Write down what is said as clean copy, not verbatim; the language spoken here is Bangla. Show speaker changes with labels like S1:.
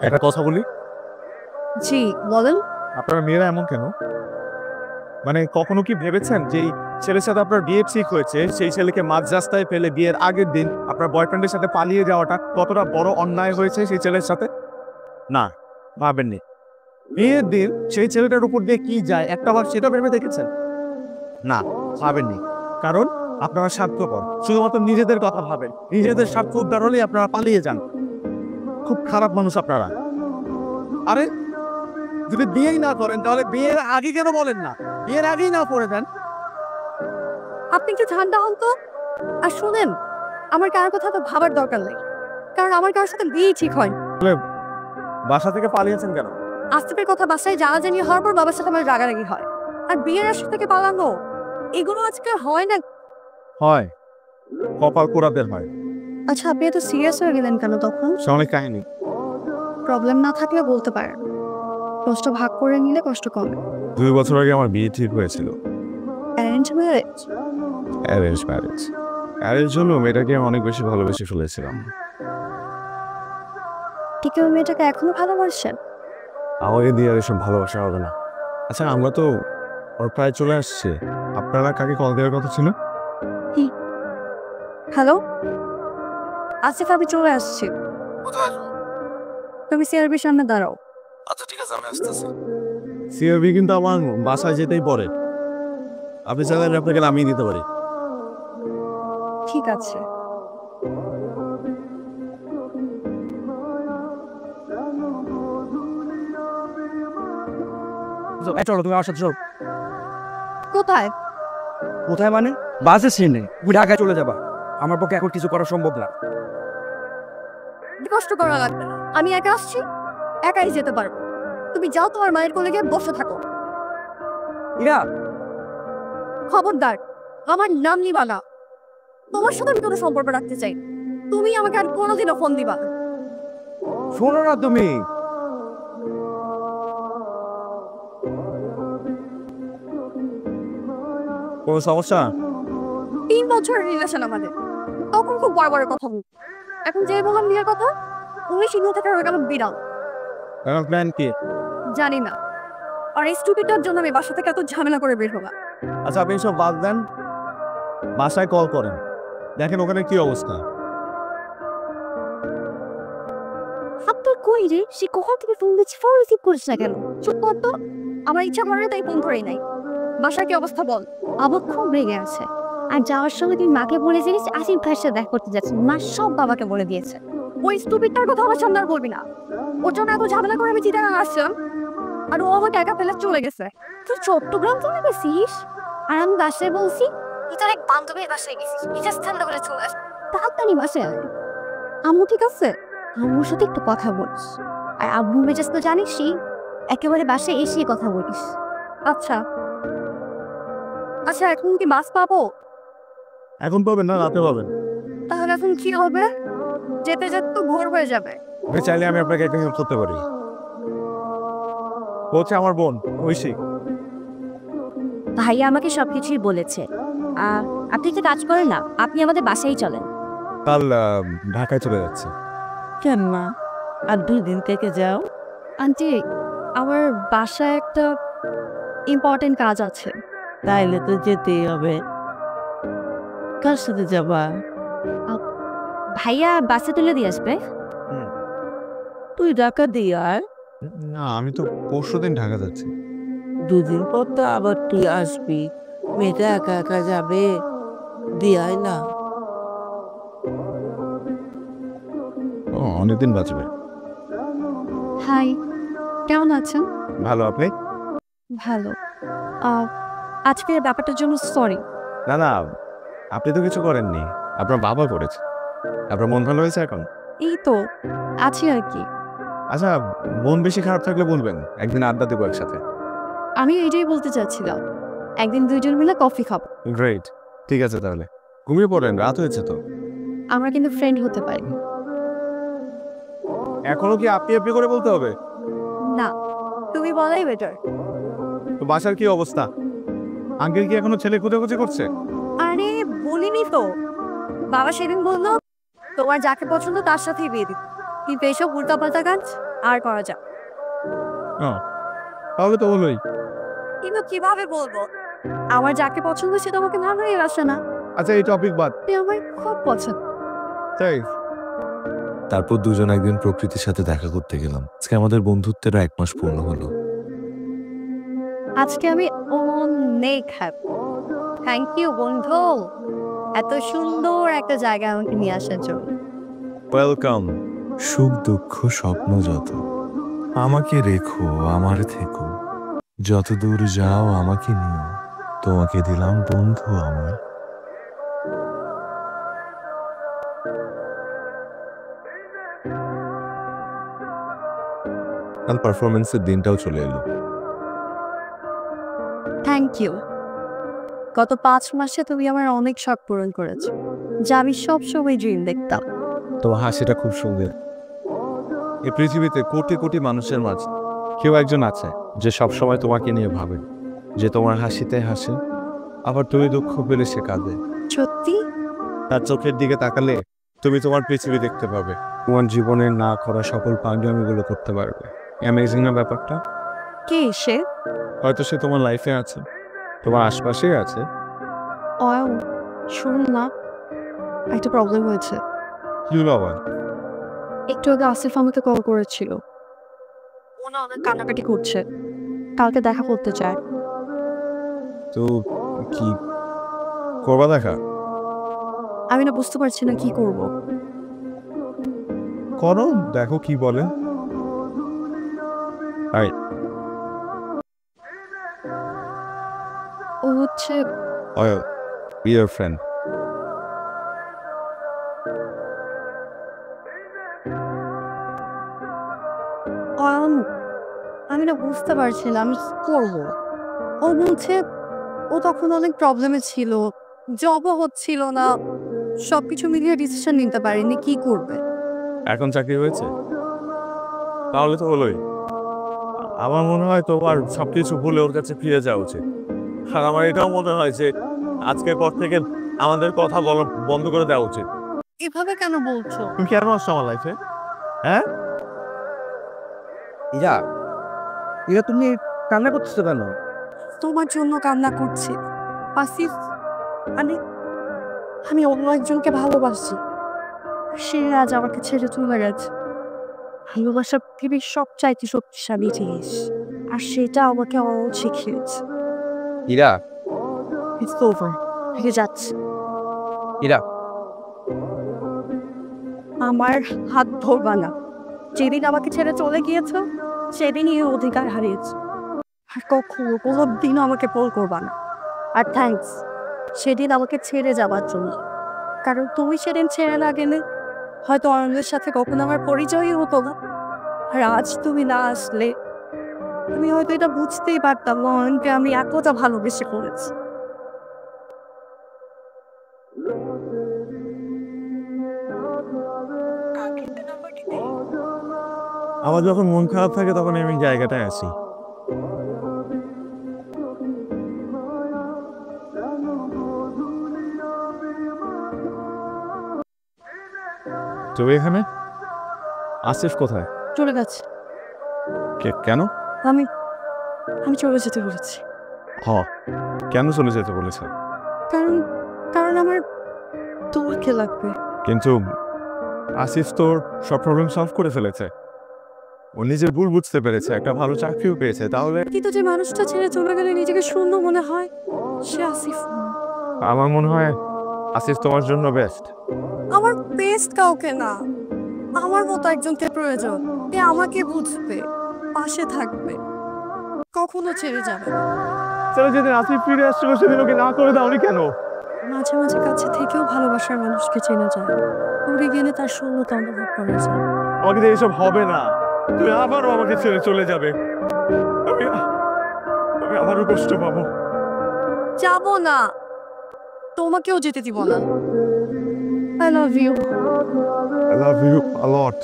S1: একটা কথা বলি,
S2: জি বলেন।
S1: আপনারা মেয়েরা এমন কেন? মানে কখনো কি ভেবেছেন যে এই ছেলের সাথে আপনার বিয়ে ঠিক হয়েছে, সেই ছেলেকে মাঝ রাস্তায় ফেলে বিয়ের আগের দিন আপনার বয়ফ্রেন্ডের সাথে পালিয়ে যাওয়াটা কতটা বড় অন্যায় হয়েছে সেই ছেলের সাথে? না, ভাবেননি। বিয়ের দিন সেই ছেলেটার উপর দিয়ে কি যায় একটাবার সেটা ভেবে দেখেছেন? না, ভাবেননি। কারণ আপনারা স্বার্থপর, শুধুমাত্র নিজেদের কথা ভাবেন, নিজেদের স্বার্থ উদ্ধার হলেই আপনারা পালিয়ে যান। খুব খারাপ মানুষ আপনারা। আরে যদি বিয়েই না করেন তাহলে বিয়ের আগে কেন বলেন না? বিয়ের আগেই না করে দেন।
S2: আপনি একটু ঠান্ডা হন তো। আর শুনেন, আমার কারোর কথা তো ভাবার দরকার নেই, কারণ আমার কারোর সাথে বিয়েই ঠিক হয়।
S1: বাসা থেকে পালিয়েছেন কেন?
S2: আসিফের কথা বাসায় জানাজানি হওয়ার পর বাবার সাথে আমার রাগারাগি হয়। আর বিয়ের আসর থেকে পালানো, এগুলো আজকে হয় না।
S1: হয়, কপাল পোড়াদের হয়।
S2: আচ্ছা, আপনি এত সিরিয়াস হয়ে গেলেন কেন তখন?
S1: সে অনেক কাহিনী।
S2: প্রবলেম না থাকলে বলতে পারেন, কষ্ট ভাগ করে নিলে কষ্ট কমে।
S1: 2 বছর আগে আমার বিয়ে ঠিক হয়েছিল।
S2: Arrange marriage?
S1: Arrange marriage. Arrange হলো মেয়েটাকে অনেক বেশি ভালোবেসে ফেলেছিলাম।
S2: ঠিক ওই মেয়েটাকে এখনো ভালোবাসেন?
S1: আমাকে দিয়ে আর এসব ভালোবাসা হবে না। আচ্ছা, আমরা তো ওর প্রায় চলে আসছে। আপনারা কাকে কল দেওয়ার কথা ছিল?
S2: হ্যালো আসিফ, আমি চলে আসছি। তুমি সিআরবির সামনে দাঁড়াও।
S1: আচ্ছা ঠিক আছে, আমি আসতেছি। সিআরবি কিন্তু আমার বাসায় যেতেই পড়ে। আপনি চাইলে আপনাকে নামিয়ে দিতে পারি।
S2: ঠিক আছে।
S3: চলো তুমি আমার সাথে চলো।
S2: কোথায়?
S3: কোথায় মানে? বাসে সিনে তুমি ঢাকায় চলে যাবা। আমার পক্ষে এখন কিছু করা সম্ভব না।
S2: কষ্ট করা লাগবে না, আমি একা আসছি, একাই যেতে পারবো। তুমি যাও, তোমার মায়ের কোলে গিয়ে বসে থাকো।
S3: ইরা,
S2: খবরদার আমার নাম নিবা না। তোমার সাথে আমি কোনো সম্পর্ক রাখতে চাই। তুমি আমাকে আর কোনোদিনও ফোন দিবা না।
S3: শোনো না তুমি।
S1: কোনো সমস্যা?
S2: 3 বছরের রিলেশন আমাদের, তখন খুব বড় বড় কথা বলতো। এখন যে বললাম বিয়ের কথা, তুমি সিংহ থেকে হয়ে গেল বিড়াল।
S1: এখন প্ল্যান কি?
S2: জানি না, আর এই স্টুপিডটার জন্য আমি বাসা থেকে এত ঝামেলা করে বের হলাম।
S1: আচ্ছা, আপনি সব বাদ দেন, বাসায় কল করেন, দেখেন ওখানে কি অবস্থা।
S2: আপনার কই রে? সে কখন থেকে ফোন দিচ্ছি, ফোন রিসিভ করিস না কেন? চুপ কর তো। আমার ইচ্ছা করে তাই ফোন করেই নাই। বাসার কি অবস্থা বল।
S4: আবার খুব রেগে আছে। আর যাওয়ার সময় তুই মাকে বলে দিয়েছিস আসিফ ভাইয়ের সাথে দেখা করতে যাচ্ছিস। মা সব বাবাকে বলে দিয়েছে।
S2: ওই স্টুপিডটার কথা আমার সামনে আর বলবি না। ওর জন্য এত ঝামেলা করে আমি চিটাগাং আসছিলাম, আর ও আমাকে একা ফেলে চলে গেছে।
S4: তুই চট্টগ্রাম চলে গেছিস? আর আমি বাসায় বলছি তুই তোর এক বান্ধবীর বাসায় গেছিস, মেজাজ ঠান্ডা করে চলে আস। তাড়াতাড়ি বাসায় আয়।
S2: আম্মু ঠিক আছে?
S4: আম্মুর সাথে একটু কথা বলিস। আর আব্বু মেজাজ তো জানিসই, একেবারে বাসায় এসে কথা বলিস।
S2: আচ্ছা আচ্ছা, এখন কি বাস পাবো?
S1: এখন পাবেন না, রাতে পাবেন।
S2: তাহলে এখন কি হবে? যেতে যেতে তো ভোর হয়ে যাবে।
S1: আপনি চাইলে আমি আপনাকে একটা হেল্প করতে পারি। ও হচ্ছে আমার বোন ঐশী।
S4: ভাইয়া আমাকে সবকিছুই বলেছে। আপনি একটা কাজ করেন না, আপনি আমাদের বাসায় চলেন।
S1: কাল ঢাকায় চলে যাচ্ছে।
S5: কেন মা, আর 2 দিন থেকে যাও।
S2: আন্টি, আমার বাসায় একটা ইম্পর্টেন্ট কাজ আছে।
S5: তাইলে তো যেতেই হবে। কার সাথে যাবা?
S4: ভাইয়া বাসে তুলে দিয়ে আসবে।
S5: তুই ঢাকা দিয়ে আয়।
S1: না, আমি তো পরশুদিন ঢাকা যাচ্ছি।
S5: 2 দিন পর তো আবার তুই আসবি। মেয়েটা একা একা যাবে, দিয়ে আয় না।
S1: ও অনেকদিন বাঁচবে।
S2: হাই, কেমন আছেন?
S1: ভালো, আপনি?
S2: ভালো। আজকের ব্যাপারটার জন্য সরি।
S1: না না, আপনি তো কিছু করেননি, আপনার বাবা করেছে। আপনার মন ভালো হয়েছে এখন?
S2: এই তো আছি আর কি।
S1: আচ্ছা, মন বেশি খারাপ থাকলে বলবেন, একদিন আড্ডা দেবো একসাথে।
S2: আমি এইটাই বলতে চাচ্ছিলাম, একদিন দুইজন মিলে কফি খাবো।
S1: গ্রেট, ঠিক আছে তাহলে। ঘুমিয়ে পড়েন, রাত হয়েছে তো।
S2: আমরা কিন্তু ফ্রেন্ড হতে পারি।
S1: এখনো কি আপনি আপনি করে বলতে হবে?
S2: না, তুমি বলাই বেটার।
S1: তো বাসার কি অবস্থা? আঙ্কেল কি এখনো ছেলে খোঁজাখুঁজি করছে?
S2: আরে বলিনি তো, বাবা সেদিন বললো তোমার যাকে পছন্দ তার সাথেই বিয়ে দিত, কিন্তু এইসব উল্টাপাল্টা কাজ আর করা যাক।
S1: তাহলে তো হলোই।
S2: কিন্তু কিভাবে বলবো, আমার যাকে পছন্দ সে তোমাকে ভালোই আসে না।
S1: আচ্ছা, এই টপিক বাদ।
S2: সে আমার খুব পছন্দ।
S1: তাই
S6: তারপর দুজন একদিন প্রকৃতির সাথে দেখা করতে গেলাম। আজকে আমাদের বন্ধুত্বের 1 মাস পূর্ণ হলো।
S2: আজকে আমি অনেক হ্যাপি। থ্যাংক ইউ বন্ধু, এত সুন্দর একটা জায়গায় আমাকে নিয়ে আসার জন্য।
S1: ওয়েলকাম।
S6: সুখ দুঃখ স্বপ্ন যত, আমাকে রেখো আমার থেকো, যত দূর যাও আমাকে নিও, তোমাকে দিলাম বন্ধু আমার। কাল পারফরমেন্সের দিনটাও চলে এলো।
S2: Thank you. গত 5 মাসে তুমি আমার অনেক শখ পূরণ করেছো, যা আমি সবসময় ড্রিম দেখতাম।
S1: তোমার হাসিটা খুব সুন্দর। এই পৃথিবীতে কোটি কোটি মানুষের মাঝে কেউ একজন আছে যে সবসময় তোমাকে নিয়ে ভাবে, যে তোমার হাসিতে হাসে, আবার তুমি দুঃখ পেলে সে কাঁদে।
S2: সত্যি?
S1: তার চোখের দিকে তাকালে তুমি তোমার পৃথিবী দেখতে পাবে, তোমার জীবনে না করা সকল পাগলামিগুলো করতে পারবে। অ্যামেজিং না ব্যাপারটা?
S2: কে সে?
S1: হয়তো সে তোমার লাইফে আছে, তোমার আশপাশেই আছে।
S2: শোন না, একটা প্রবলেম হয়েছে।
S1: কি হলো আবার?
S2: একটু আগে আসিফ আমাকে কল করেছিল, ও না অনেক কান্নাকাটি করছে, কালকে দেখা করতে চায়।
S1: তো কি করবা দেখা?
S2: আমি না বুঝতে পারছি না কি করব।
S1: করো, দেখো কি বলে।
S2: ও হচ্ছে
S1: Be your friend.
S2: আমি না বুঝতে পারছি না আমি কি করবো। ও বলছে ও তখন অনেক প্রবলেমে ছিল, জবও হচ্ছিল না, সবকিছু মিলিয়ে ডিসিশন নিতে পারিনি কি করবে।
S1: এখন চাকরি হয়েছে, তাহলে তো হলোই। আমার মনে হয় তোমার সবকিছু ভুলে ওর কাছে ফিরে যাওয়া উচিত। আর আমার এটাও মনে হয় যে আজকের পর থেকে আমাদের কথা বলা বন্ধ করে দেওয়া উচিত।
S2: এভাবে কেন বলছো?
S1: তুমি কেন আসছো আমার লাইফে? হ্যাঁ,
S3: ইরা, ইরা তুমি কান্না করতেছো কেন?
S2: তোমার জন্য কান্না করছি আসিফ। আমি আমি অন্য একজনকে ভালোবাসি, সে আজ আমাকে ছেড়ে চলে গেছে। ভালোবাসা পৃথিবীর সবচাইতে শক্তিশালী জিনিস, আর সেটা আমাকে অনেক শিখিয়েছে।
S3: ইরা,
S2: It's over, ফিরে যাচ্ছে।
S3: ইরা,
S2: আমার হাত ধরবা না। যেদিন আমাকে ছেড়ে চলে গিয়েছো সেদিনই এই অধিকার হারিয়েছে। আর কখনো কোনো দিনও আমাকে কল করবা না। আর থ্যাঙ্কস সেদিন আমাকে ছেড়ে যাবার জন্য, কারণ তুমি সেদিন ছেড়ে না গেলে হয়তো অরণ্যের সাথে কখনো আমার পরিচয়ই হতো না। আর আজ তুমি না আসলে আমি হয়তো এটা বুঝতেই পারতাম না অরণ্যকে আমি এতটা ভালোবেসে করেছি।
S1: আমার যখন মন খারাপ থাকে তখন আমি জায়গাটায় আসি। তুমি এখানে? আসিফ কোথায়?
S2: চলে গেছে।
S1: কেন?
S2: আমি আমি চলে যেতে বলেছি।
S1: কেন চলে যেতে বলেছে?
S2: কারণ কারণ আমার তোমাকে লাগবে।
S1: কিন্তু আসিফ তোর সব প্রবলেম সলভ করে ফেলেছে, ও নিজের ভুল বুঝতে পেরেছে, একটা ভালো চাকরিও পেয়েছে। তাহলে
S2: কিন্তু যে মানুষটা ছেড়ে চলে গেলে নিজেকে শূন্য মনে হয় সে আসিফ না।
S1: আমার মনে হয় আসিফ তোমার জন্য বেস্ট।
S2: আমার বেস্ট কাউকে না, আমার মতো একজনকে প্রয়োজন, যে আমাকে বুঝবে, পাশে থাকবে, কখনো ছেড়ে যাবে না।
S1: চলো, যেদিন আসিফ ফিরে আসছিল সেদিন ওকে না করে দাওনি কেন?
S2: মাঝে মাঝে কাছে থেকেও ভালোবাসার মানুষকে চেনা যায়, দূরে গেলে তার শূন্যতা অনুভব করা যায়।
S1: আমাকে দিয়ে এসব হবে না, তুমি আবারও আমাকে ছেড়ে চলে যাবে, আমি আমি আবারও কষ্ট পাবো।
S2: যাব না, তোমাকেও যেতে দিব না। I love you.
S1: I love you a lot.